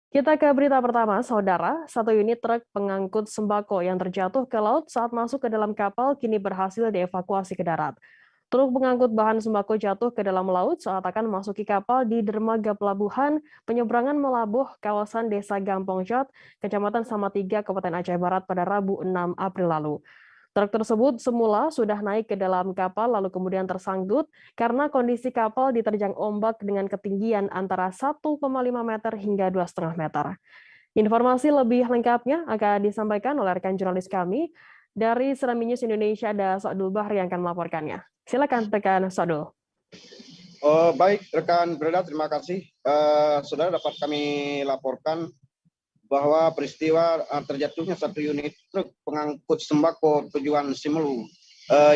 Kita ke berita pertama, Saudara. Satu unit truk pengangkut sembako yang terjatuh ke laut saat masuk ke dalam kapal kini berhasil dievakuasi ke darat. Truk pengangkut bahan sembako jatuh ke dalam laut saat akan memasuki kapal di dermaga pelabuhan penyeberangan Melabuh, kawasan Desa Gampong Jat, Kecamatan Samatiga, Kabupaten Aceh Barat pada Rabu 6 April lalu. Truk tersebut semula sudah naik ke dalam kapal lalu kemudian tersangkut karena kondisi kapal diterjang ombak dengan ketinggian antara 1,5 meter hingga 2,5 meter. Informasi lebih lengkapnya akan disampaikan oleh rekan jurnalis kami dari Serambi News Indonesia, ada Sodul Bahri yang akan melaporkannya. Silakan rekan Sodul. Baik rekan Breda, terima kasih. Saudara, dapat kami laporkan bahwa peristiwa terjatuhnya satu unit truk pengangkut sembako tujuan Simelu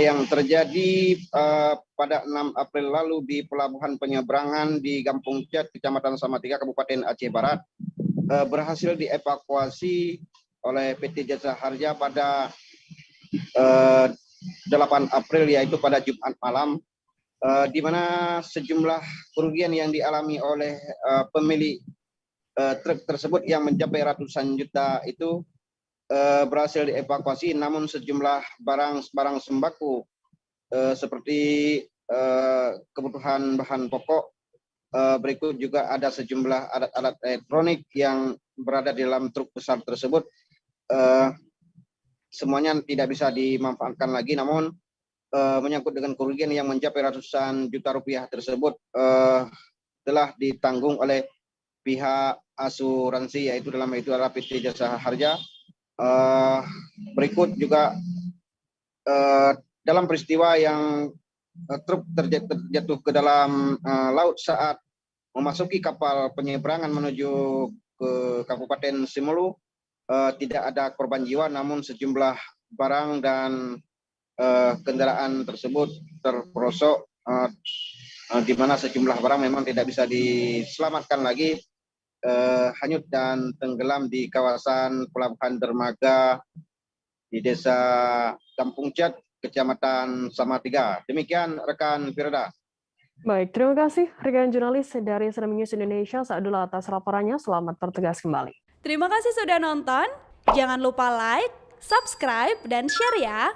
yang terjadi pada 6 April lalu di pelabuhan penyeberangan di Gampong Jat, Kecamatan Samatiga, Kabupaten Aceh Barat, berhasil dievakuasi oleh PT Jasa Harja pada 8 April, yaitu pada Jumat malam, di mana sejumlah kerugian yang dialami oleh pemilik truk tersebut yang mencapai ratusan juta itu berhasil dievakuasi, namun sejumlah barang sembako seperti kebutuhan bahan pokok, berikut juga ada sejumlah alat-alat elektronik yang berada di dalam truk besar tersebut, semuanya tidak bisa dimanfaatkan lagi, namun menyangkut dengan kerugian yang mencapai ratusan juta rupiah tersebut telah ditanggung oleh pihak asuransi, yaitu dalam itu adalah PT Jasa Harja. Berikut juga dalam peristiwa yang truk terjatuh ke dalam laut saat memasuki kapal penyeberangan menuju ke Kabupaten Simelu, tidak ada korban jiwa, namun sejumlah barang dan kendaraan tersebut terperosok, di mana sejumlah barang memang tidak bisa diselamatkan lagi, hanyut dan tenggelam di kawasan pelabuhan dermaga di Desa Gampong Jat, Kecamatan Samatiga. Demikian rekan Firda. Baik, terima kasih rekan jurnalis dari Serambi News Indonesia, Sa'dul, atas laporannya. Selamat bertugas kembali. Terima kasih sudah nonton. Jangan lupa like, subscribe, dan share ya.